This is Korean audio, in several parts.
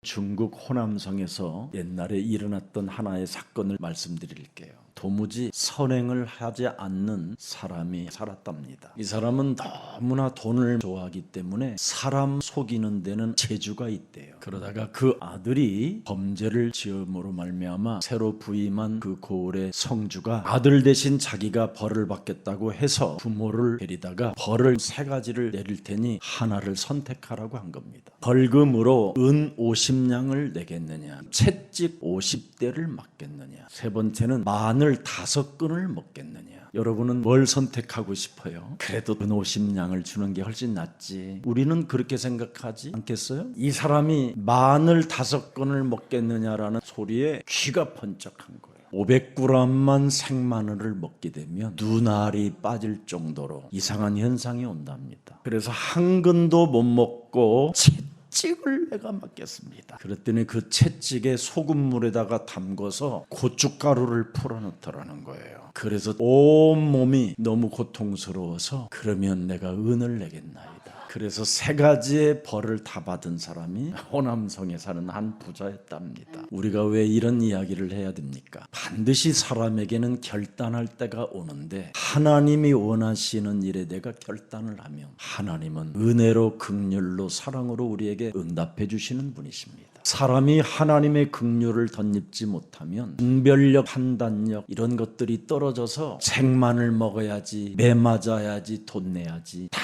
중국 호남성에서 옛날에 일어났던 하나의 사건을 말씀드릴게요. 도무지 선행을 하지 않는 사람이 살았답니다. 이 사람은 너무나 돈을 좋아하기 때문에 사람 속이는 데는 재주가 있대요. 그러다가 그 아들이 범죄를 지음으로 말미암아 새로 부임한 그 고을의 성주가 아들 대신 자기가 벌을 받겠다고 해서 부모를 데리다가 벌을 3가지를 내릴 테니 하나를 선택하라고 한 겁니다. 벌금으로 은 50냥을 내겠느냐, 채찍 50대를 맞겠느냐, 세 번째는 마늘 5근을 먹겠느냐. 여러분은 뭘 선택하고 싶어요? 그래도 은 50냥을 주는 게 훨씬 낫지. 우리는 그렇게 생각하지 않겠어요? 이 사람이 마늘 5근을 먹겠느냐라는 소리에 귀가 번쩍한 거예요. 500g만 생마늘을 먹게 되면 눈알이 빠질 정도로 이상한 현상이 온답니다. 그래서 한 근도 못 먹고 채찍을 내가 맞겠습니다. 그랬더니 그 채찍에 소금물에다가 담궈서 고춧가루를 풀어넣더라는 거예요. 그래서 온몸이 너무 고통스러워서 그러면 내가 은을 내겠나이다. 그래서 3가지의 벌을 다 받은 사람이 호남성에 사는 한 부자였답니다. 우리가 왜 이런 이야기를 해야 됩니까? 반드시 사람에게는 결단할 때가 오는데 하나님이 원하시는 일에 내가 결단을 하면 하나님은 은혜로 긍휼로 사랑으로 우리에게 응답해 주시는 분이십니다. 사람이 하나님의 긍휼을 덧입지 못하면 분별력, 판단력 이런 것들이 떨어져서 생마늘 먹어야지, 매 맞아야지, 돈 내야지 다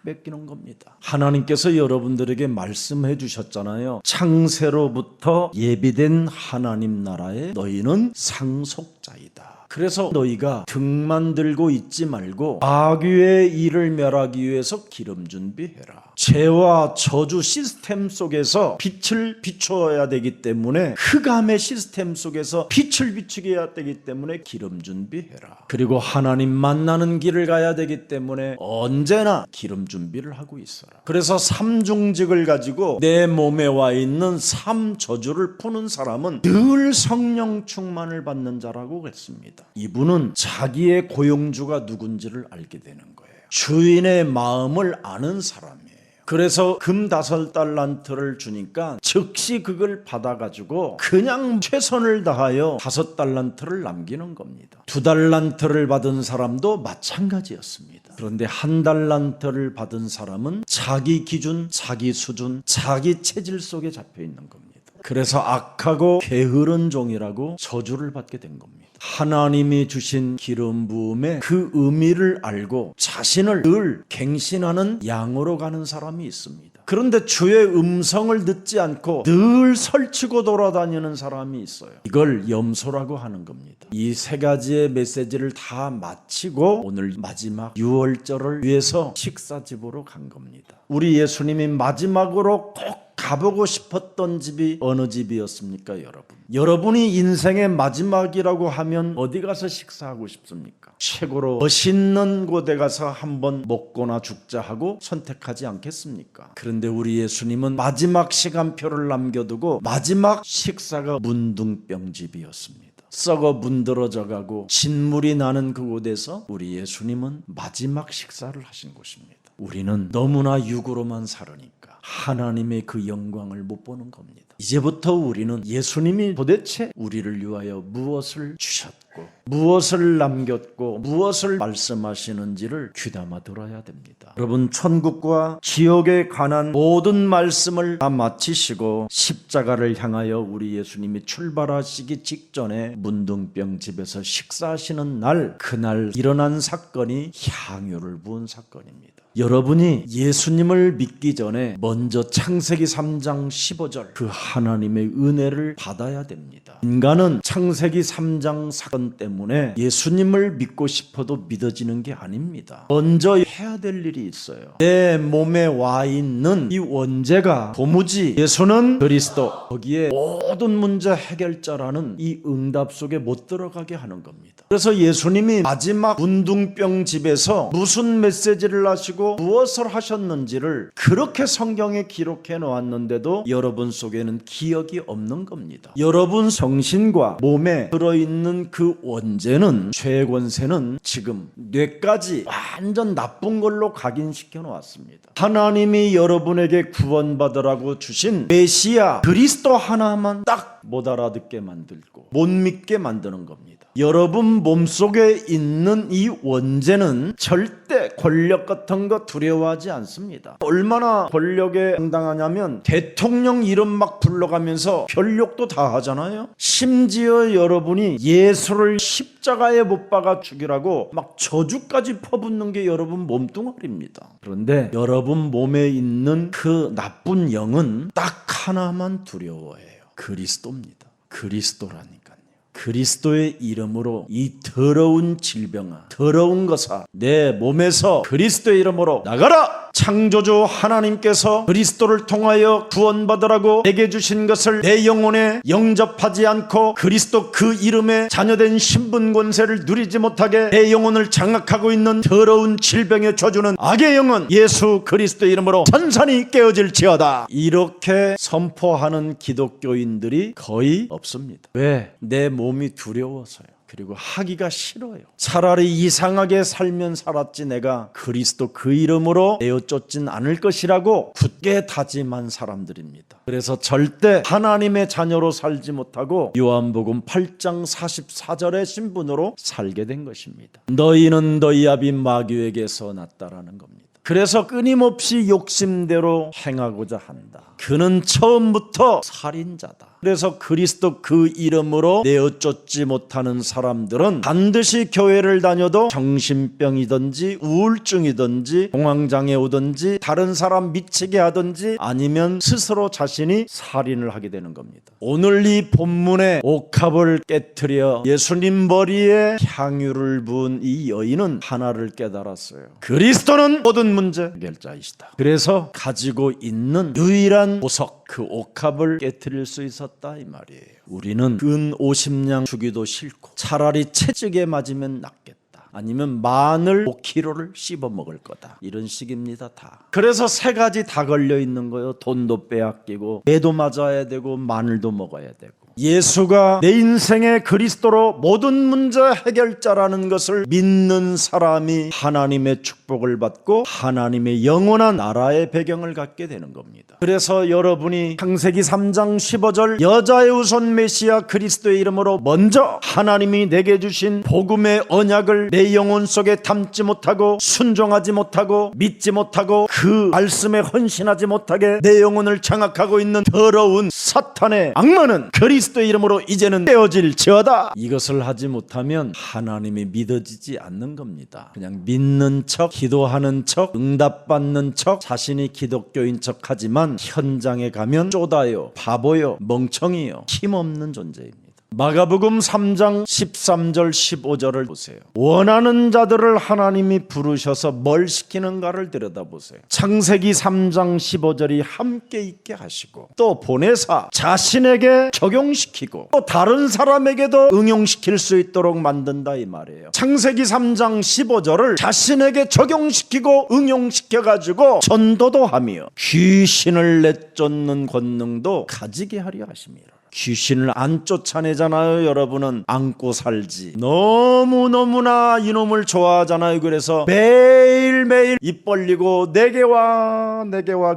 뺏기는 겁니다. 하나님께서 여러분들에게 말씀해 주셨잖아요. 창세로부터 예비된 하나님 나라에 너희는 상속자이다. 그래서 너희가 등만 들고 있지 말고 마귀의 일을 멸하기 위해서 기름 준비해라. 죄와 저주 시스템 속에서 빛을 비추어야 되기 때문에 흑암의 시스템 속에서 빛을 비추게 해야 되기 때문에 기름 준비해라. 그리고 하나님 만나는 길을 가야 되기 때문에 언제나 기름 준비를 하고 있어라. 그래서 삼중직을 가지고 내 몸에 와 있는 3저주를 푸는 사람은 늘 성령 충만을 받는 자라고 했습니다. 이분은 자기의 고용주가 누군지를 알게 되는 거예요. 주인의 마음을 아는 사람이에요. 그래서 금 5달란트를 주니까 즉시 그걸 받아가지고 그냥 최선을 다하여 5달란트를 남기는 겁니다. 2달란트를 받은 사람도 마찬가지였습니다. 그런데 1달란트를 받은 사람은 자기 기준, 자기 수준, 자기 체질 속에 잡혀 있는 겁니다. 그래서 악하고 게으른 종이라고 저주를 받게 된 겁니다. 하나님이 주신 기름 부음의 그 의미를 알고 자신을 늘 갱신하는 양으로 가는 사람이 있습니다. 그런데 주의 음성을 듣지 않고 늘 설치고 돌아다니는 사람이 있어요. 이걸 염소라고 하는 겁니다. 이 3가지의 메시지를 다 마치고 오늘 마지막 유월절을 위해서 식사집으로 간 겁니다. 우리 예수님이 마지막으로 꼭 가보고 싶었던 집이 어느 집이었습니까, 여러분? 여러분이 인생의 마지막이라고 하면 어디 가서 식사하고 싶습니까? 최고로 멋있는 곳에 가서 한번 먹거나 죽자 하고 선택하지 않겠습니까? 그런데 우리 예수님은 마지막 시간표를 남겨두고 마지막 식사가 문둥병집이었습니다. 썩어 문드러져 가고 진물이 나는 그곳에서 우리 예수님은 마지막 식사를 하신 곳입니다. 우리는 너무나 육으로만 살으니까 하나님의 그 영광을 못 보는 겁니다. 이제부터 우리는 예수님이 도대체 우리를 위하여 무엇을 주셨고 무엇을 남겼고 무엇을 말씀하시는지를 귀담아 들어야 됩니다. 여러분, 천국과 지옥에 관한 모든 말씀을 다 마치시고 십자가를 향하여 우리 예수님이 출발하시기 직전에 문둥병 집에서 식사하시는 날, 그날 일어난 사건이 향유를 부은 사건입니다. 여러분이 예수님을 믿기 전에 먼저 창세기 3장 15절 그 하나님의 은혜를 받아야 됩니다. 인간은 창세기 3장 사건 때문에 예수님을 믿고 싶어도 믿어지는 게 아닙니다. 먼저 해야 될 일이 있어요. 내 몸에 와 있는 이 원죄가 도무지 예수는 그리스도, 거기에 모든 문제 해결자라는 이 응답 속에 못 들어가게 하는 겁니다. 그래서 예수님이 마지막 문둥병 집에서 무슨 메시지를 하시고 하시고 무엇을 하셨는지를 그렇게 성경에 기록해 놓았는데도 여러분 속에는 기억이 없는 겁니다. 여러분 정신과 몸에 들어있는 그 원죄는, 죄의 권세는 지금 뇌까지 완전 나쁜 걸로 각인시켜 놓았습니다. 하나님이 여러분에게 구원받으라고 주신 메시아 그리스도 하나만 딱 못 알아듣게 만들고 못 믿게 만드는 겁니다. 여러분 몸속에 있는 이 원죄는 절대 권력 같은 거 두려워하지 않습니다. 얼마나 권력에 당당하냐면 대통령 이름 막 불러가면서 별욕도 다 하잖아요. 심지어 여러분이 예수를 십자가에 못 박아 죽이라고 막 저주까지 퍼붓는 게 여러분 몸뚱아리입니다. 그런데 여러분 몸에 있는 그 나쁜 영은 딱 하나만 두려워해요. 그리스도입니다. 그리스도라니까요. 그리스도의 이름으로 이 더러운 질병아, 더러운 것아, 내 몸에서 그리스도의 이름으로 나가라! 창조주 하나님께서 그리스도를 통하여 구원받으라고 내게 주신 것을 내 영혼에 영접하지 않고 그리스도 그 이름의 자녀된 신분 권세를 누리지 못하게 내 영혼을 장악하고 있는 더러운 질병의 저주는 악의 영은 예수 그리스도의 이름으로 전산이 깨어질지어다. 이렇게 선포하는 기독교인들이 거의 없습니다. 왜? 내 몸이 두려워서요. 그리고 하기가 싫어요. 차라리 이상하게 살면 살았지 내가 그리스도 그 이름으로 내어쫓진 않을 것이라고 굳게 다짐한 사람들입니다. 그래서 절대 하나님의 자녀로 살지 못하고 요한복음 8장 44절의 신분으로 살게 된 것입니다. 너희는 너희 아비 마귀에게서 났다라는 겁니다. 그래서 끊임없이 욕심대로 행하고자 한다. 그는 처음부터 살인자다. 그래서 그리스도 그 이름으로 내어쫓지 못하는 사람들은 반드시 교회를 다녀도 정신병이든지 우울증이든지 공황장애 오든지 다른 사람 미치게 하든지 아니면 스스로 자신이 살인을 하게 되는 겁니다. 오늘 이 본문의 옥합을 깨트려 예수님 머리에 향유를 부은 이 여인은 하나를 깨달았어요. 그리스도는 모든 문제 해결자이시다. 그래서 가지고 있는 유일한 보석, 그 옥합을 깨트릴 수 있었다 이 말이에요. 우리는 근 50냥 주기도 싫고 차라리 채찍에 맞으면 낫겠다. 아니면 마늘 5kg를 씹어 먹을 거다. 이런 식입니다 다. 그래서 세 가지 다 걸려 있는 거예요. 돈도 빼앗기고 매도 맞아야 되고 마늘도 먹어야 되고. 예수가 내 인생의 그리스도로 모든 문제 해결자라는 것을 믿는 사람이 하나님의 축복을 받고 하나님의 영원한 나라의 배경을 갖게 되는 겁니다. 그래서 여러분이 창세기 3장 15절 여자의 후손 메시아 그리스도의 이름으로 먼저 하나님이 내게 주신 복음의 언약을 내 영혼 속에 담지 못하고 순종하지 못하고 믿지 못하고 그 말씀에 헌신하지 못하게 내 영혼을 장악하고 있는 더러운 사탄의 악마는 그리스도의 이름으로 이제는 떼어질지어다. 이것을 하지 못하면 하나님이 믿어지지 않는 겁니다. 그냥 믿는 척, 기도하는 척, 응답받는 척, 자신이 기독교인 척 하지만 현장에 가면 쪼다요, 바보요, 멍청이요, 힘없는 존재입니다. 마가복음 3장 13절 15절을 보세요. 원하는 자들을 하나님이 부르셔서 뭘 시키는가를 들여다보세요. 창세기 3장 15절이 함께 있게 하시고 또 보내사 자신에게 적용시키고 또 다른 사람에게도 응용시킬 수 있도록 만든다 이 말이에요. 창세기 3장 15절을 자신에게 적용시키고 응용시켜가지고 전도도 하며 귀신을 내쫓는 권능도 가지게 하려 하십니다. 귀신을 안 쫓아내잖아요. 여러분은 안고 살지. 너무너무나 이놈을 좋아하잖아요. 그래서 매일매일 입 벌리고 내게 와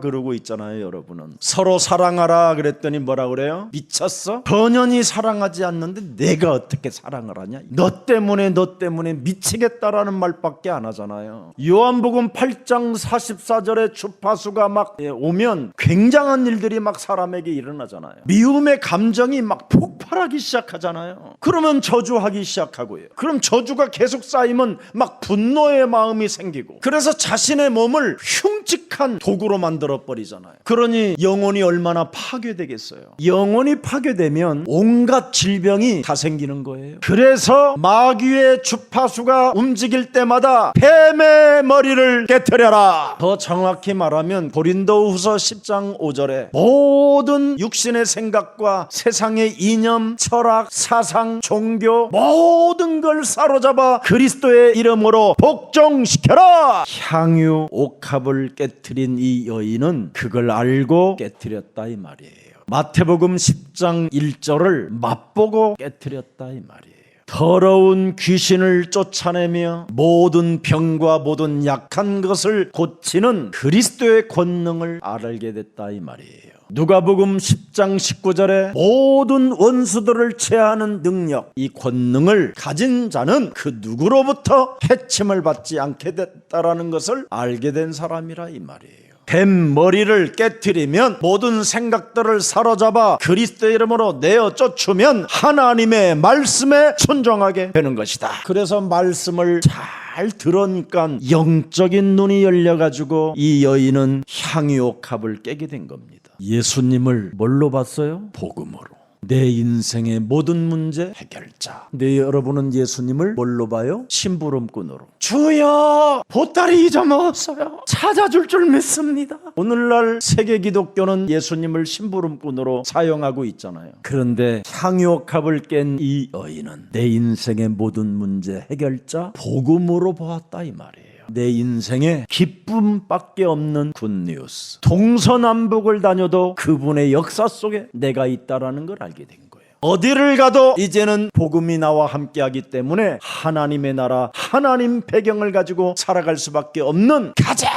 그러고 있잖아요. 여러분은 서로 사랑하라 그랬더니 뭐라 그래요? 미쳤어? 번연히 사랑하지 않는데 내가 어떻게 사랑을 하냐? 너 때문에 미치겠다라는 말밖에 안 하잖아요. 요한복음 8장 44절에 주파수가 막 오면 굉장한 일들이 막 사람에게 일어나잖아요. 미움의 감정이 막 폭발하기 시작하잖아요. 그러면 저주하기 시작하고요. 그럼 저주가 계속 쌓이면 막 분노의 마음이 생기고 그래서 자신의 몸을 끔찍한 도구로 만들어 버리잖아요. 그러니 영혼이 얼마나 파괴되겠어요. 영혼이 파괴되면 온갖 질병이 다 생기는 거예요. 그래서 마귀의 주파수가 움직일 때마다 뱀의 머리를 깨트려라. 더 정확히 말하면 고린도후서 10장 5절에 모든 육신의 생각과 세상의 이념, 철학, 사상, 종교 모든 걸 사로잡아 그리스도의 이름으로 복종시켜라. 향유 옥합을 깨트린 이 여인은 그걸 알고 깨트렸다 이 말이에요. 마태복음 10장 1절을 맛보고 깨트렸다 이 말이에요. 더러운 귀신을 쫓아내며 모든 병과 모든 약한 것을 고치는 그리스도의 권능을 알게 됐다 이 말이에요. 누가복음 10장 19절에 모든 원수들을 제하는 능력, 이 권능을 가진 자는 그 누구로부터 해침을 받지 않게 됐다라는 것을 알게 된 사람이라 이 말이에요. 뱀 머리를 깨트리면 모든 생각들을 사로잡아 그리스도의 이름으로 내어 쫓으면 하나님의 말씀에 순종하게 되는 것이다. 그래서 말씀을 잘 들으니까 영적인 눈이 열려가지고 이 여인은 향유옥합을 깨게 된 겁니다. 예수님을 뭘로 봤어요? 복음으로. 내 인생의 모든 문제 해결자. 네, 여러분은 예수님을 뭘로 봐요? 심부름꾼으로. 주여, 보따리 잊어먹었어요. 찾아줄 줄 믿습니다. 오늘날 세계 기독교는 예수님을 심부름꾼으로 사용하고 있잖아요. 그런데 향유옥합을 깬 이 여인은 내 인생의 모든 문제 해결자 복음으로 보았다 이 말이에요. 내 인생에 기쁨밖에 없는 굿뉴스. 동서남북을 다녀도 그분의 역사 속에 내가 있다라는 걸 알게 된 거예요. 어디를 가도 이제는 복음이 나와 함께하기 때문에 하나님의 나라, 하나님 배경을 가지고 살아갈 수밖에 없는 가장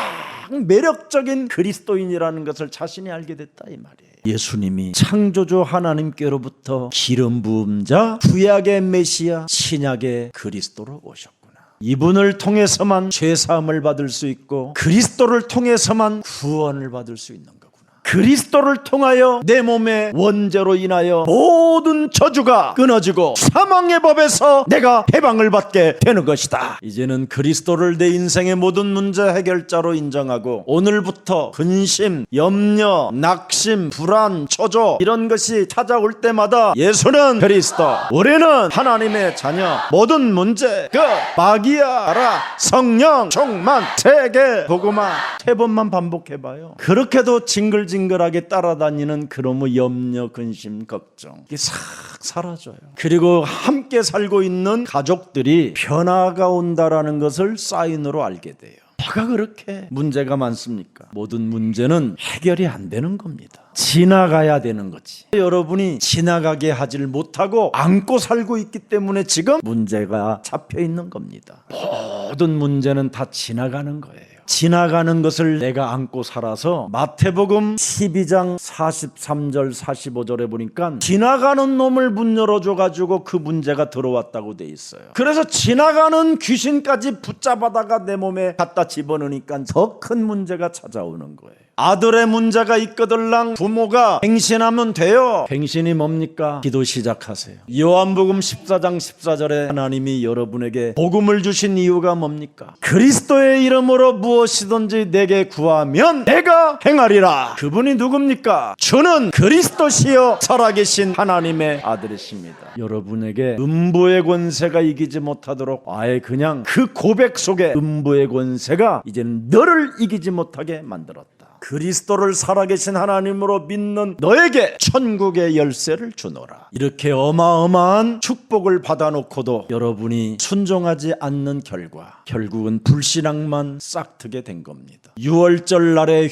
매력적인 그리스도인이라는 것을 자신이 알게 됐다 이 말이에요. 예수님이 창조주 하나님께로부터 기름 부은 자, 구약의 메시아, 신약의 그리스도로 오셨고 이분을 통해서만 죄사함을 받을 수 있고 그리스도를 통해서만 구원을 받을 수 있는 거구나. 그리스도를 통하여 내 몸의 원죄로 인하여 모든 저주가 끊어지고 사망의 법에서 내가 해방을 받게 되는 것이다. 이제는 그리스도를 내 인생의 모든 문제 해결자로 인정하고 오늘부터 근심, 염려, 낙심, 불안, 초조 이런 것이 찾아올 때마다 예수는 그리스도, 우리는 하나님의 자녀, 모든 문제 그 마귀야라, 성령, 충만, 세계, 복음화 3번만 반복해봐요. 그렇게도 징글징글하게 따라다니는 그놈의 염려, 근심, 걱정 이게 싹 사라져요. 그리고 함께 살고 있는 가족들이 변화가 온다라는 것을 사인으로 알게 돼요. 뭐가 그렇게 문제가 많습니까? 모든 문제는 해결이 안 되는 겁니다. 지나가야 되는 거지. 여러분이 지나가게 하질 못하고 안고 살고 있기 때문에 지금 문제가 잡혀 있는 겁니다. 모든 문제는 다 지나가는 거예요. 지나가는 것을 내가 안고 살아서 마태복음 12장 43절 45절에 보니까 지나가는 놈을 문 열어줘가지고 그 문제가 들어왔다고 돼 있어요. 그래서 지나가는 귀신까지 붙잡아다가 내 몸에 갖다 집어넣으니까 더 큰 문제가 찾아오는 거예요. 아들의 문제가 있거들랑 부모가 갱신하면 돼요. 갱신이 뭡니까? 기도 시작하세요. 요한복음 14장 14절에 하나님이 여러분에게 복음을 주신 이유가 뭡니까? 그리스도의 이름으로 무엇이든지 내게 구하면 내가 행하리라. 그분이 누굽니까? 주는 그리스도시요 살아계신 하나님의 아들이십니다. 여러분에게 음부의 권세가 이기지 못하도록 아예 그냥 그 고백 속에 음부의 권세가 이제는 너를 이기지 못하게 만들었다. 그리스도를 살아계신 하나님으로 믿는 너에게 천국의 열쇠를 주노라. 이렇게 어마어마한 축복을 받아놓고도 여러분이 순종하지 않는 결과 결국은 불신앙만 싹트게 된 겁니다. 6월절 날에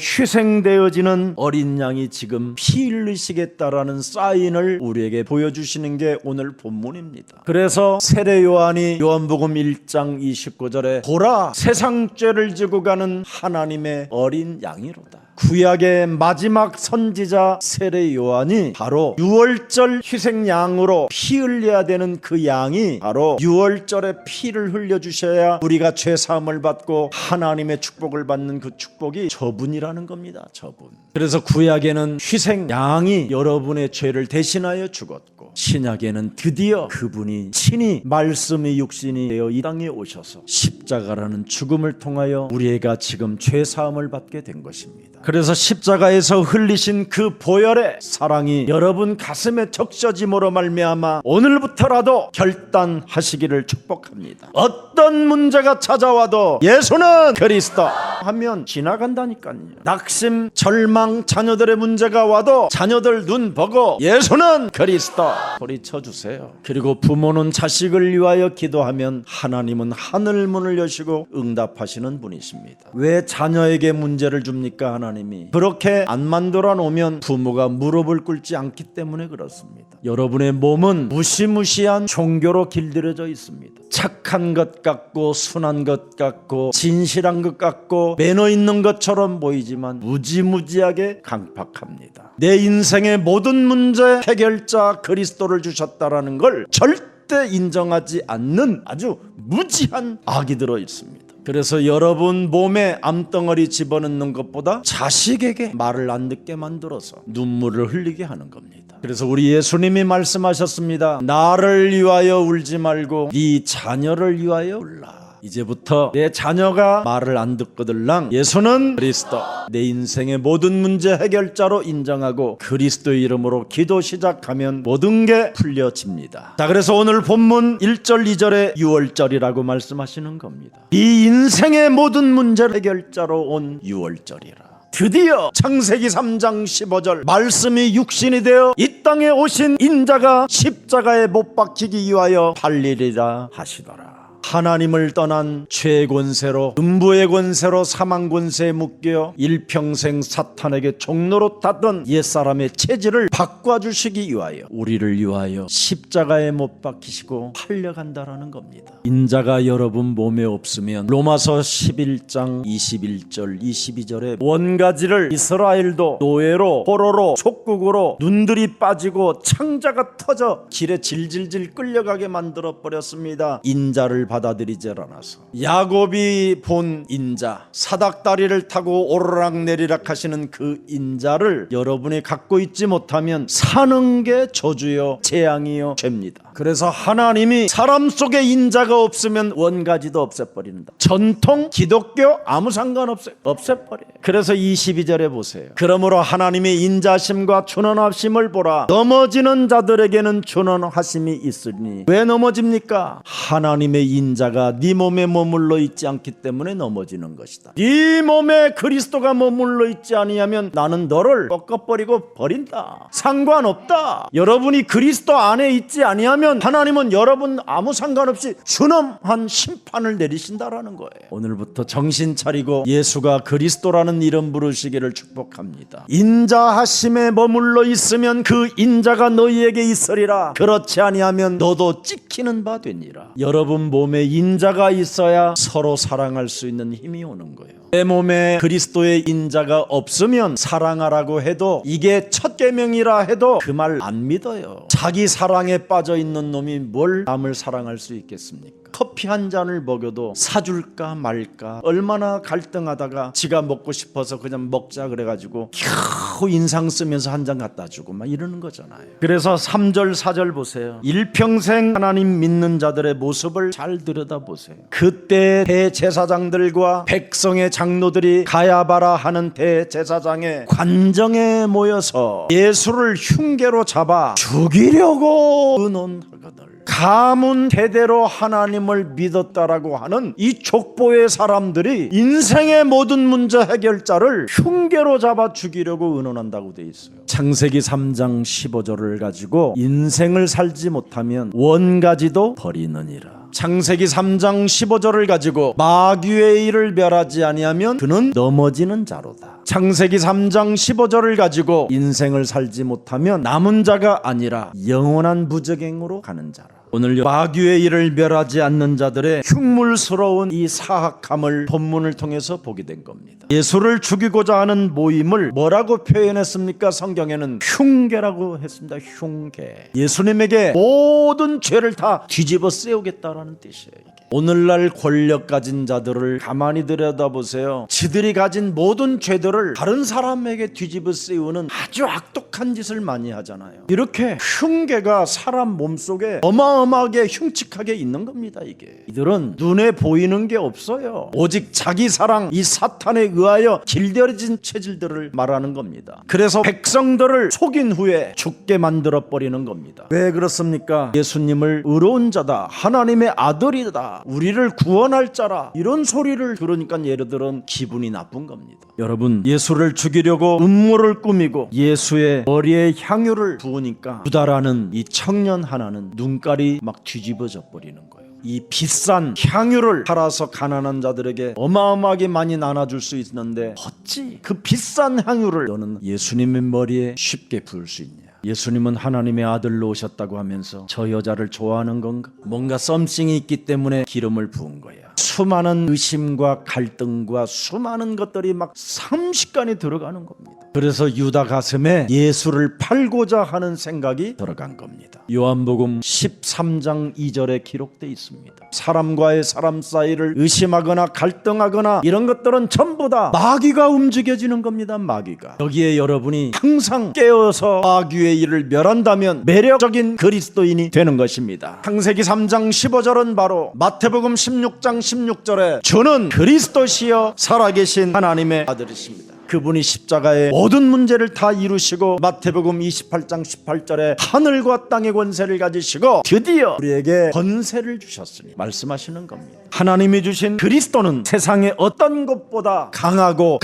희생되어지는 어린 양이 지금 피 흘리시겠다라는 사인을 우리에게 보여주시는 게 오늘 본문입니다. 그래서 세례 요한이 요한복음 1장 29절에 보라 세상 죄를 지고 가는 하나님의 어린 양이로다. 구약의 마지막 선지자 세례 요한이 바로 6월절 희생양으로 피 흘려야 되는 그 양이 바로 6월절에 피를 흘려주셔야 우리가 죄사함을 받고 하나님의 축복을 받는 그 축복이 저분이라는 겁니다. 저분. 그래서 구약에는 희생양이 여러분의 죄를 대신하여 죽었고 신약에는 드디어 그분이 친히 말씀이 육신이 되어 이 땅에 오셔서 십자가라는 죽음을 통하여 우리가 지금 죄사함을 받게 된 것입니다. 그래서 십자가에서 흘리신 그 보혈의 사랑이 여러분 가슴에 적셔짐으로 말미암아 오늘부터라도 결단하시기를 축복합니다. 어떤 문제가 찾아와도 예수는 그리스도 하면 지나간다니까요. 낙심, 절망, 자녀들의 문제가 와도 자녀들 눈 보고 예수는 그리스도 소리쳐 주세요. 그리고 부모는 자식을 위하여 기도하면 하나님은 하늘 문을 여시고 응답하시는 분이십니다. 왜 자녀에게 문제를 줍니까? 하나님이 그렇게 안 만들어 놓으면 부모가 무릎을 꿇지 않기 때문에 그렇습니다. 여러분의 몸은 무시무시한 종교로 길들여져 있습니다. 착한 것 같고 순한 것 같고 진실한 것 같고 매너 있는 것처럼 보이지만 무지무지하게 강팍합니다. 내 인생의 모든 문제 해결자 그리스도를 주셨다라는 걸 절대 인정하지 않는 아주 무지한 악이 들어 있습니다. 그래서 여러분 몸에 암덩어리 집어넣는 것보다 자식에게 말을 안 듣게 만들어서 눈물을 흘리게 하는 겁니다. 그래서 우리 예수님이 말씀하셨습니다. 나를 위하여 울지 말고 네 자녀를 위하여 울라. 이제부터 내 자녀가 말을 안 듣거들랑 예수는 그리스도, 내 인생의 모든 문제 해결자로 인정하고 그리스도의 이름으로 기도 시작하면 모든 게 풀려집니다. 자, 그래서 오늘 본문 1절 2절에 6월절이라고 말씀하시는 겁니다. 이 인생의 모든 문제 해결자로 온 6월절이라. 드디어 창세기 3장 15절 말씀이 육신이 되어 이 땅에 오신 인자가 십자가에 못 박히기 위하여 팔리리라 하시더라. 하나님을 떠난 죄의 권세로, 음부의 권세로, 사망 권세에 묶여 일평생 사탄에게 종로로 탔던 옛사람의 체질을 바꿔주시기 위하여 우리를 위하여 십자가에 못 박히시고 팔려간다라는 겁니다. 인자가 여러분 몸에 없으면 로마서 11장 21절 22절에 원가지를 이스라엘도 노예로 포로로 촉국으로 눈들이 빠지고 창자가 터져 길에 질질질 끌려가게 만들어 버렸습니다. 인자를 받아들이지 않아서 야곱이 본 인자, 사닥다리를 타고 오르락내리락 하시는 그 인자를 여러분이 갖고 있지 못하면 사는 게 저주요 재앙이요 죄입니다. 그래서 하나님이 사람 속에 인자가 없으면 원가지도 없애버린다. 전통 기독교 아무 상관없어요. 없애버려요. 그래서 22절에 보세요. 그러므로 하나님의 인자심과 준원하심을 보라. 넘어지는 자들에게는 준원하심이 있으니. 왜 넘어집니까? 하나님의 인자가 네 몸에 머물러 있지 않기 때문에 넘어지는 것이다. 네 몸에 그리스도가 머물러 있지 아니하면 나는 너를 꺾어버리고 버린다. 상관없다. 여러분이 그리스도 안에 있지 아니하면 하나님은 여러분 아무 상관없이 준엄한 심판을 내리신다라는 거예요. 오늘부터 정신 차리고 예수가 그리스도라는 이름 부르시기를 축복합니다. 인자하심에 머물러 있으면 그 인자가 너희에게 있으리라. 그렇지 아니하면 너도 찍히는 바 되니라. 여러분 몸에 인자가 있어야 서로 사랑할 수 있는 힘이 오는 거예요. 내 몸에 그리스도의 인자가 없으면 사랑하라고 해도 이게 첫 계명이라 해도 그 말 안 믿어요. 자기 사랑에 빠져 있는 놈이 뭘 남을 사랑할 수 있겠습니까? 커피 한 잔을 먹여도 사줄까 말까 얼마나 갈등하다가 지가 먹고 싶어서 그냥 먹자 그래가지고 겨우 인상 쓰면서 한 잔 갖다 주고 막 이러는 거잖아요. 그래서 3절 4절 보세요. 일평생 하나님 믿는 자들의 모습을 잘 들여다보세요. 그때 대제사장들과 백성의 장로들이 가야바라 하는 대제사장의 관정에 모여서 예수를 흉계로 잡아 죽이려고 의논하거늘 가문 대대로 하나님을 믿었다라고 하는 이 족보의 사람들이 인생의 모든 문제 해결자를 흉계로 잡아 죽이려고 의논한다고 돼 있어요. 창세기 3장 15절을 가지고 인생을 살지 못하면 원가지도 버리느니라. 창세기 3장 15절을 가지고 마귀의 일을 멸하지 아니하면 그는 넘어지는 자로다. 창세기 3장 15절을 가지고 인생을 살지 못하면 남은 자가 아니라 영원한 무저갱으로 가는 자라. 오늘 마귀의 일을 멸하지 않는 자들의 흉물스러운 이 사악함을 본문을 통해서 보게 된 겁니다. 예수를 죽이고자 하는 모임을 뭐라고 표현했습니까? 성경에는 흉계라고 했습니다. 흉계. 예수님에게 모든 죄를 다 뒤집어 세우겠다라는 뜻이에요. 오늘날 권력 가진 자들을 가만히 들여다보세요. 지들이 가진 모든 죄들을 다른 사람에게 뒤집어 씌우는 아주 악독한 짓을 많이 하잖아요. 이렇게 흉계가 사람 몸속에 어마어마하게 흉측하게 있는 겁니다. 이들은 눈에 보이는 게 없어요. 오직 자기 사랑, 이 사탄에 의하여 길들여진 체질들을 말하는 겁니다. 그래서 백성들을 속인 후에 죽게 만들어 버리는 겁니다. 왜 그렇습니까? 예수님을 의로운 자다, 하나님의 아들이다, 우리를 구원할 자라, 이런 소리를 들으니까 얘들은 기분이 나쁜 겁니다. 여러분, 예수를 죽이려고 음모를 꾸미고 예수의 머리에 향유를 부으니까 부다라는 이 청년 하나는 눈깔이 막 뒤집어져 버리는 거예요. 이 비싼 향유를 팔아서 가난한 자들에게 어마어마하게 많이 나눠줄 수 있는데 어찌 그 비싼 향유를 너는 예수님의 머리에 쉽게 부을 수 있냐? 예수님은 하나님의 아들로 오셨다고 하면서 저 여자를 좋아하는 건가? 뭔가 썸씽이 있기 때문에 기름을 부은 거야. 수많은 의심과 갈등과 수많은 것들이 막 삼식간에 들어가는 겁니다. 그래서 유다 가슴에 예수를 팔고자 하는 생각이 들어간 겁니다. 요한복음 13장 2절에 기록되어 있습니다. 사람과의 사람 사이를 의심하거나 갈등하거나 이런 것들은 전부 다 마귀가 움직여지는 겁니다. 마귀가. 여기에 여러분이 항상 깨어서 마귀의 일을 멸한다면 매력적인 그리스도인이 되는 것입니다. 창세기 3장 15절은 바로 마태복음 16장 16절에 주는 그리스도시여 살아계신 하나님의 아들이십니다. 그분이 십자가의 모든 문제를 다 이루시고 마태복음 28장 18절에 하늘과 땅의 권세를 가지시고 드디어 우리에게 권세를 주셨으니 말씀하시는 겁니다. 하나님이 주신 그리스도는 세상의 어떤 것보다 강하고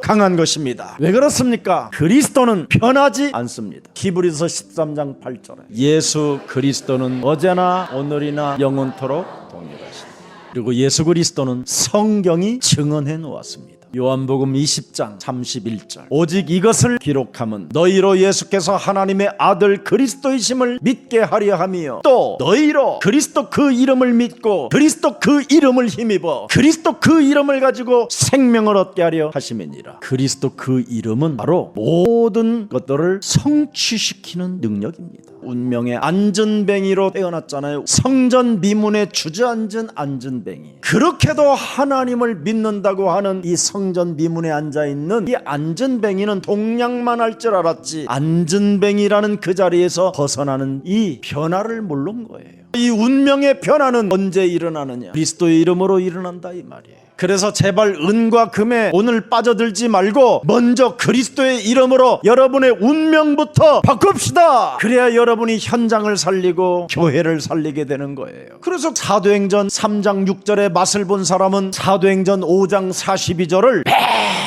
강한 것입니다. 왜 그렇습니까? 그리스도는 변하지 않습니다. 히브리서 13장 8절에 예수 그리스도는 어제나 오늘이나 영원토록 동일하시다. 그리고 예수 그리스도는 성경이 증언해 놓았습니다. 요한복음 20장 31절 오직 이것을 기록함은 너희로 예수께서 하나님의 아들 그리스도이심을 믿게 하려 함이요 또 너희로 그리스도 그 이름을 믿고 그리스도 그 이름을 힘입어 그리스도 그 이름을 가지고 생명을 얻게 하려 하심이니라. 그리스도 그 이름은 바로 모든 것들을 성취시키는 능력입니다. 운명의 안전뱅이로 태어났잖아요. 성전 미문에 주저앉은 안전뱅이. 그렇게도 하나님을 믿는다고 하는 이 성전 미문에 앉아있는 이 안전뱅이는 동냥만 할 줄 알았지 안전뱅이라는 그 자리에서 벗어나는 이 변화를 모른 거예요. 이 운명의 변화는 언제 일어나느냐? 그리스도의 이름으로 일어난다 이 말이에요. 그래서 제발 은과 금에 오늘 빠져들지 말고 먼저 그리스도의 이름으로 여러분의 운명부터 바꿉시다. 그래야 여러분이 현장을 살리고 교회를 살리게 되는 거예요. 그래서 사도행전 3장 6절의 맛을 본 사람은 사도행전 5장 42절을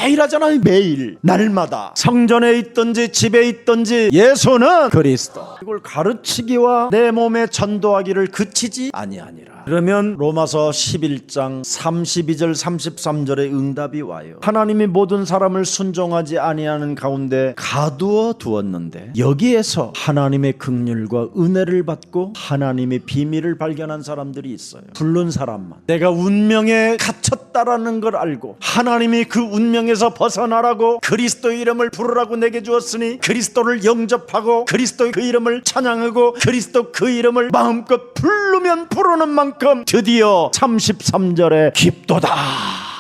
매일 하잖아요. 매일 날마다 성전에 있든지 집에 있든지 예수는 그리스도, 이걸 가르치기와 내 몸에 전도하기를 그치지 아니하니라. 그러면 로마서 11장 32절 33절의 응답이 와요. 하나님이 모든 사람을 순종하지 아니하는 가운데 가두어 두었는데 여기에서 하나님의 긍휼과 은혜를 받고 하나님의 비밀을 발견한 사람들이 있어요. 부른 사람만. 내가 운명에 갇혔다라는 걸 알고 하나님이 그 운명에서 벗어나라고 그리스도의 이름을 부르라고 내게 주었으니 그리스도를 영접하고 그리스도의 그 이름을 찬양하고 그리스도 그 이름을 마음껏 부르면 부르는 만큼 드디어 33절에 깊도다.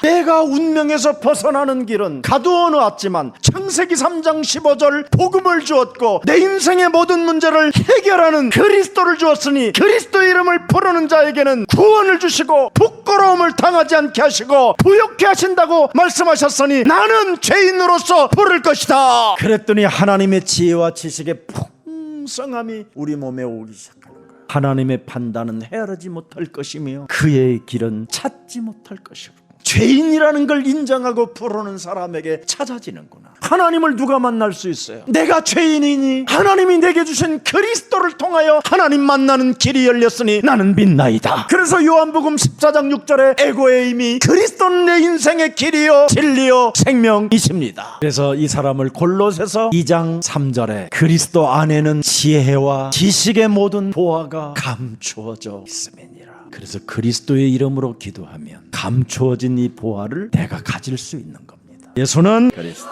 내가 운명에서 벗어나는 길은 가두어 놓았지만 창세기 3장 15절 복음을 주었고 내 인생의 모든 문제를 해결하는 그리스도를 주었으니 그리스도의 이름을 부르는 자에게는 구원을 주시고 부끄러움을 당하지 않게 하시고 부욕케 하신다고 말씀하셨으니 나는 죄인으로서 부를 것이다. 그랬더니 하나님의 지혜와 지식의 풍성함이 우리 몸에 오기 시작합니다. 하나님의 판단은 헤아리지 못할 것이며 그의 길은 찾지 못할 것이고 죄인이라는 걸 인정하고 부르는 사람에게 찾아지는구나. 하나님을 누가 만날 수 있어요? 내가 죄인이니 하나님이 내게 주신 그리스도를 통하여 하나님 만나는 길이 열렸으니 나는 믿나이다. 그래서 요한복음 14장 6절에 에고의 힘이 그리스도는 내 인생의 길이요 진리요 생명이십니다. 그래서 이 사람을 골로새서 2장 3절에 그리스도 안에는 지혜와 지식의 모든 보화가 감추어져 있음이니라. 그래서 그리스도의 이름으로 기도하면 감추어진 이 보화를 내가 가질 수 있는 겁니다. 예수는 그리스도.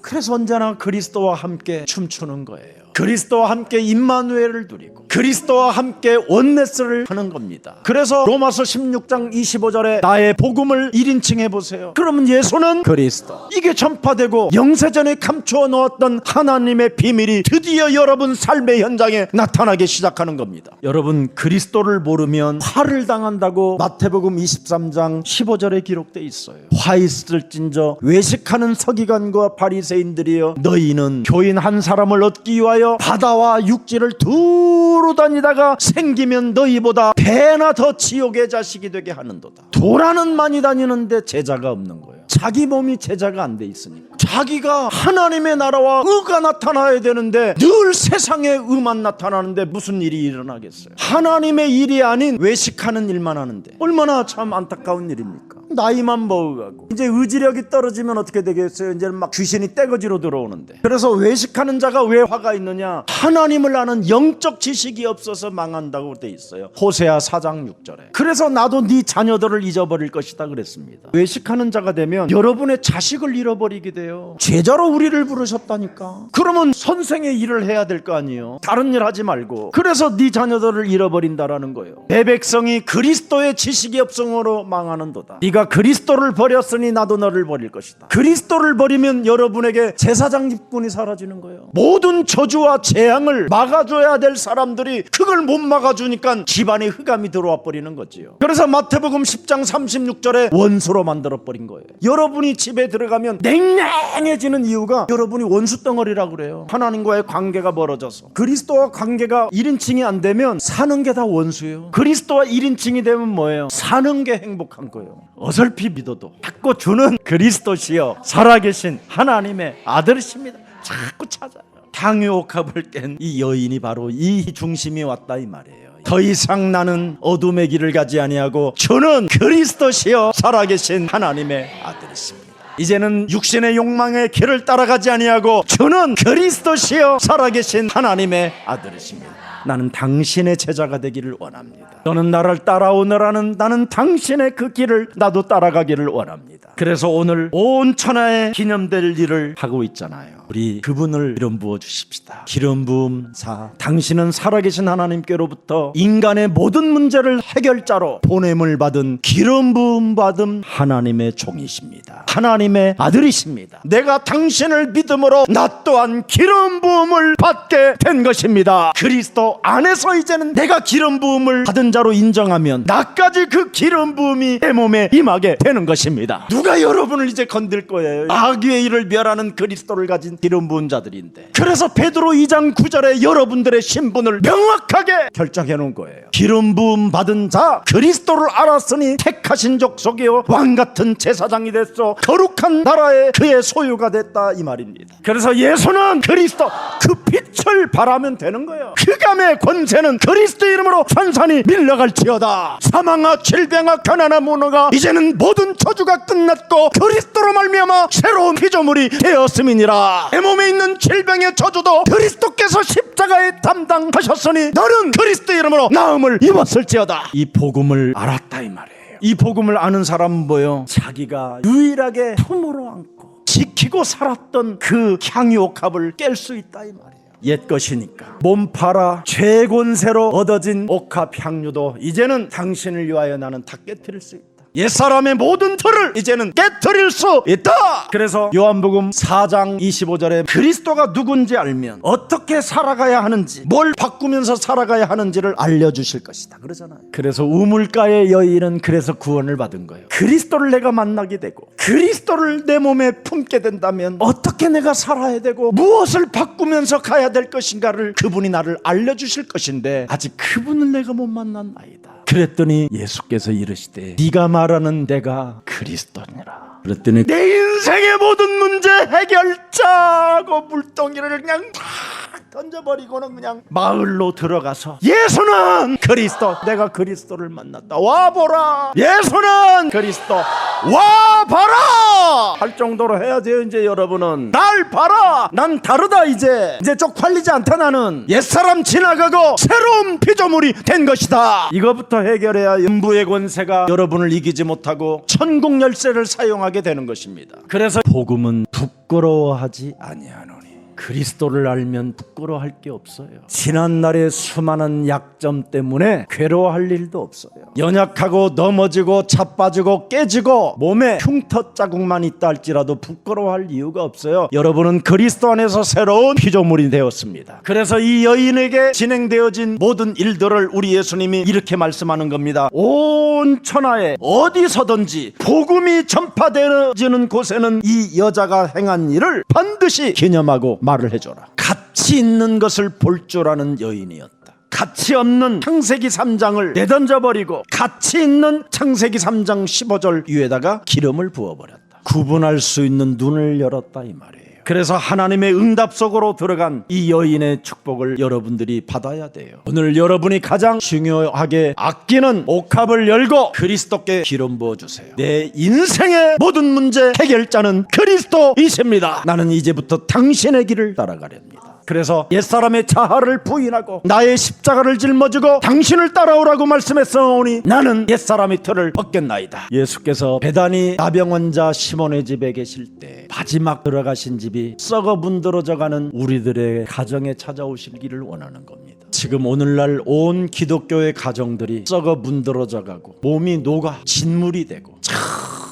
그래서 언제나 그리스도와 함께 춤추는 거예요. 그리스도와 함께 임마누엘을 누리고 그리스도와 함께 원네스를 하는 겁니다. 그래서 로마서 16장 25절에 나의 복음을 1인칭 해보세요. 그러면 예수는 그리스도. 이게 전파되고 영세전에 감추어 놓았던 하나님의 비밀이 드디어 여러분 삶의 현장에 나타나기 시작하는 겁니다. 여러분, 그리스도를 모르면 화를 당한다고 마태복음 23장 15절에 기록되어 있어요. 화 있을진저 외식하는 서기관과 바리새인들이여 너희는 교인 한 사람을 얻기 위하여 바다와 육지를 두루 다니다가 생기면 너희보다 배나 더 지옥의 자식이 되게 하는도다. 도라는 많이 다니는데 제자가 없는 거예요. 자기 몸이 제자가 안 돼 있으니까. 자기가 하나님의 나라와 의가 나타나야 되는데 늘 세상의 의만 나타나는데 무슨 일이 일어나겠어요? 하나님의 일이 아닌 외식하는 일만 하는데 얼마나 참 안타까운 일입니까? 나이만 먹어가고 이제 의지력이 떨어지면 어떻게 되겠어요? 이제 막 귀신이 떼거지로 들어오는데. 그래서 외식하는 자가 왜 화가 있느냐? 하나님을 아는 영적 지식이 없어서 망한다고 돼 있어요. 호세아 4장 6절에. 그래서 나도 네 자녀들을 잊어버릴 것이다 그랬습니다. 외식하는 자가 되면 여러분의 자식을 잃어버리게 돼요. 제자로 우리를 부르셨다니까. 그러면 선생의 일을 해야 될 거 아니에요. 다른 일 하지 말고. 그래서 네 자녀들을 잃어버린다라는 거예요. 내 백성이 그리스도의 지식이 없음으로 망하는도다. 네가 그리스도를 버렸으니 나도 너를 버릴 것이다. 그리스도를 버리면 여러분에게 제사장 직분이 사라지는 거예요. 모든 저주와 재앙을 막아줘야 될 사람들이 그걸 못 막아주니까 집안에 흑암이 들어와 버리는 거지요. 그래서 마태복음 10장 36절에 원수로 만들어 버린 거예요. 여러분이 집에 들어가면 냉랭해지는 이유가 여러분이 원수 덩어리라고 그래요. 하나님과의 관계가 멀어져서. 그리스도와 관계가 1인칭이 안 되면 사는 게 다 원수예요. 그리스도와 1인칭이 되면 뭐예요? 사는 게 행복한 거예요. 어설피 믿어도 자꾸 주는 그리스도시여 살아계신 하나님의 아들이십니다. 자꾸 찾아요. 향유옥합을 깬 이 여인이 바로 이 중심이 왔다 이 말이에요. 더 이상 나는 어둠의 길을 가지 아니하고 주는 그리스도시여 살아계신 하나님의 아들이십니다. 이제는 육신의 욕망의 길을 따라가지 아니하고 주는 그리스도시여 살아계신 하나님의 아들이십니다. 나는 당신의 제자가 되기를 원합니다. 너는 나를 따라오너라는 나는 당신의 그 길을 나도 따라가기를 원합니다. 그래서 오늘 온 천하에 기념될 일을 하고 있잖아요. 우리 그분을 기름 부어 주십시다. 기름 부음 4. 당신은 살아계신 하나님께로부터 인간의 모든 문제를 해결자로 보냄을 받은 기름 부음 받은 하나님의 종이십니다. 하나님의 아들이십니다. 내가 당신을 믿음으로 나 또한 기름 부음을 받게 된 것입니다. 그리스도 안에서 이제는 내가 기름 부음을 받은 자로 인정하면 나까지 그 기름 부음이 내 몸에 임하게 되는 것입니다. 누가 여러분을 이제 건들 거예요? 마귀의 일을 멸하는 그리스도를 가진 기름 부은 자들인데. 그래서 베드로 2장 9절에 여러분들의 신분을 명확하게 결정해 놓은 거예요. 기름 부음 받은 자 그리스도를 알았으니 택하신 족속이요 왕같은 제사장이 됐어 거룩한 나라의 그의 소유가 됐다 이 말입니다. 그래서 예수는 그리스도 그 빛을 바라면 되는 거예요. 흑암의 권세는 그리스도 이름으로 산산이 밀려갈지어다. 사망아 질병아 가난아 문어가 이제는 모든 저주가 끝났고 그리스도로 말미암아 새로운 피조물이 되었음이니라. 내 몸에 있는 질병의 저주도 그리스도께서 십자가에 담당하셨으니 너는 그리스도 이름으로 나음을 입었을지어다. 이 복음을 알았다 이 말이에요. 이 복음을 아는 사람은 뭐예요? 자기가 유일하게 품으로 안고 지키고 살았던 그 향유옥합을 깰 수 있다 이 말이에요. 옛 것이니까 몸 팔아 죄권세로 얻어진 옥합 향유도 이제는 당신을 위하여 나는 다 깨트릴 수 있다. 옛사람의 모든 틀을 이제는 깨트릴 수 있다. 그래서 요한복음 4장 25절에 그리스도가 누군지 알면 어떻게 살아가야 하는지 뭘 바꾸면서 살아가야 하는지를 알려주실 것이다 그러잖아요. 그래서 우물가의 여인은 그래서 구원을 받은 거예요. 그리스도를 내가 만나게 되고 그리스도를 내 몸에 품게 된다면 어떻게 내가 살아야 되고 무엇을 바꾸면서 가야 될 것인가를 그분이 나를 알려주실 것인데 아직 그분을 내가 못 만난 나이다. 그랬더니 예수께서 이르시되 네가 말하는 내가 그리스도니라. 그랬더니 내 인생의 모든 문제 해결자고 물동이를 그냥 다 던져버리고는 그냥 마을로 들어가서 예수는 그리스도, 내가 그리스도를 만났다, 와보라. 예수는 그리스도, 와봐라 할 정도로 해야 돼요. 이제 여러분은 날 봐라, 난 다르다. 이제 쪽팔리지 않다. 나는 옛사람 지나가고 새로운 피조물이 된 것이다. 이거부터 해결해야 음부의 권세가 여러분을 이기지 못하고 천국 열쇠를 사용하게 되는 것입니다. 그래서 복음은 부끄러워하지 아니하노니. 그리스도를 알면 부끄러워할 게 없어요. 지난날의 수많은 약점 때문에 괴로워할 일도 없어요. 연약하고 넘어지고 자빠지고 깨지고 몸에 흉터 자국만 있다 할지라도 부끄러워할 이유가 없어요. 여러분은 그리스도 안에서 새로운 피조물이 되었습니다. 그래서 이 여인에게 진행되어진 모든 일들을 우리 예수님이 이렇게 말씀하는 겁니다. 온 천하에 어디서든지 복음이 전파되어지는 곳에는 이 여자가 행한 일을 반드시 기념하고 말을 해줘라. 가치 있는 것을 볼 줄 아는 여인이었다. 가치 없는 창세기 3장을 내던져버리고 가치 있는 창세기 3장 15절 위에다가 기름을 부어버렸다. 구분할 수 있는 눈을 열었다 이 말이에요. 그래서 하나님의 응답 속으로 들어간 이 여인의 축복을 여러분들이 받아야 돼요. 오늘 여러분이 가장 중요하게 아끼는 옥합을 열고 그리스도께 기름 부어주세요. 내 인생의 모든 문제 해결자는 그리스도이십니다. 나는 이제부터 당신의 길을 따라가렵니다. 그래서 옛사람의 자아를 부인하고 나의 십자가를 짊어지고 당신을 따라오라고 말씀했사오니 나는 옛사람의 틀을 벗겠나이다. 예수께서 베다니 나병 환자 시몬의 집에 계실 때 마지막 들어가신 집이 썩어 문드러져가는 우리들의 가정에 찾아오시기를 원하는 겁니다. 지금 오늘날 온 기독교의 가정들이 썩어 문드러져가고 몸이 녹아 진물이 되고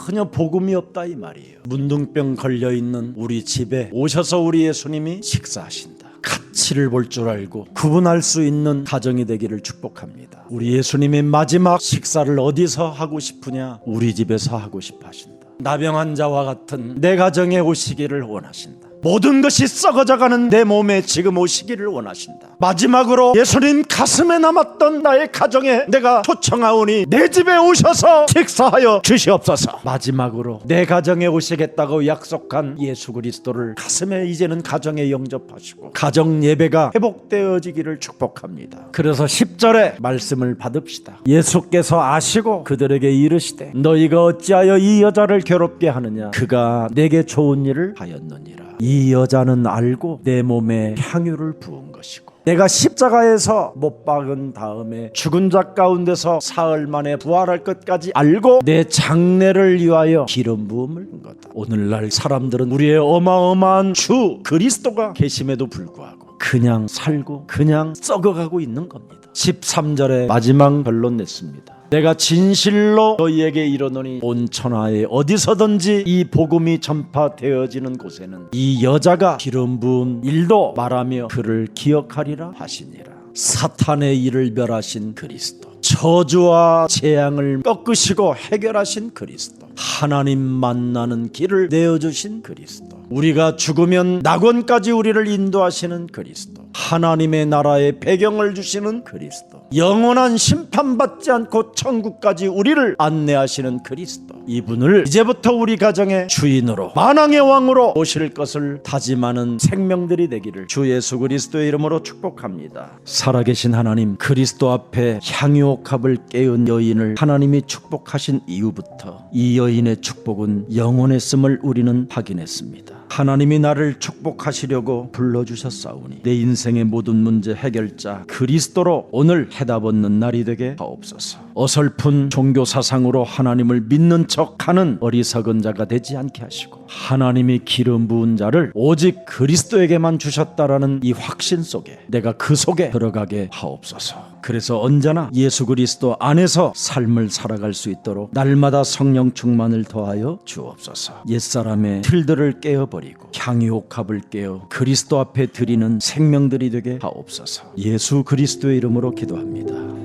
전혀 복음이 없다 이 말이에요. 문둥병 걸려있는 우리 집에 오셔서 우리 예수님이 식사하신다. 가치를 볼 줄 알고 구분할 수 있는 가정이 되기를 축복합니다. 우리 예수님이 마지막 식사를 어디서 하고 싶으냐? 우리 집에서 하고 싶어 하신다. 나병 환자와 같은 내 가정에 오시기를 원하신다. 모든 것이 썩어져가는 내 몸에 지금 오시기를 원하신다. 마지막으로 예수님 가슴에 남았던 나의 가정에 내가 초청하오니 내 집에 오셔서 식사하여 주시옵소서. 마지막으로 내 가정에 오시겠다고 약속한 예수 그리스도를 가슴에 이제는 가정에 영접하시고 가정 예배가 회복되어지기를 축복합니다. 그래서 10절에 말씀을 받읍시다. 예수께서 아시고 그들에게 이르시되 너희가 어찌하여 이 여자를 괴롭게 하느냐? 그가 내게 좋은 일을 하였느니라. 이 여자는 알고 내 몸에 향유를 부은 것이고 내가 십자가에서 못 박은 다음에 죽은 자 가운데서 사흘 만에 부활할 것까지 알고 내 장례를 위하여 기름 부음을 한 거다. 오늘날 사람들은 우리의 어마어마한 주 그리스도가 계심에도 불구하고 그냥 살고 그냥 썩어가고 있는 겁니다. 13절에 마지막 결론 냈습니다. 내가 진실로 너희에게 이르노니 온 천하에 어디서든지 이 복음이 전파되어지는 곳에는 이 여자가 기름 부은 일도 말하며 그를 기억하리라 하시니라. 사탄의 일을 멸하신 그리스도, 저주와 재앙을 꺾으시고 해결하신 그리스도, 하나님 만나는 길을 내어주신 그리스도, 우리가 죽으면 낙원까지 우리를 인도하시는 그리스도, 하나님의 나라의 배경을 주시는 그리스도, 영원한 심판받지 않고 천국까지 우리를 안내하시는 그리스도, 이분을 이제부터 우리 가정의 주인으로 만왕의 왕으로 모실 것을 다짐하는 생명들이 되기를 주 예수 그리스도의 이름으로 축복합니다. 살아계신 하나님, 그리스도 앞에 향유옥합을 깨운 여인을 하나님이 축복하신 이후부터 이 여인의 축복은 영원했음을 우리는 확인했습니다. 하나님이 나를 축복하시려고 불러주셨사오니 내 인생의 모든 문제 해결자 그리스도로 오늘 해답 얻는 날이 되게 하옵소서. 어설픈 종교 사상으로 하나님을 믿는 척하는 어리석은 자가 되지 않게 하시고 하나님이 기름 부은 자를 오직 그리스도에게만 주셨다라는 이 확신 속에 내가 그 속에 들어가게 하옵소서. 그래서 언제나 예수 그리스도 안에서 삶을 살아갈 수 있도록 날마다 성령 충만을 더하여 주옵소서. 옛사람의 틀들을 깨어버리고 향유옥합을 깨어 그리스도 앞에 드리는 생명들이 되게 하옵소서. 예수 그리스도의 이름으로 기도합니다.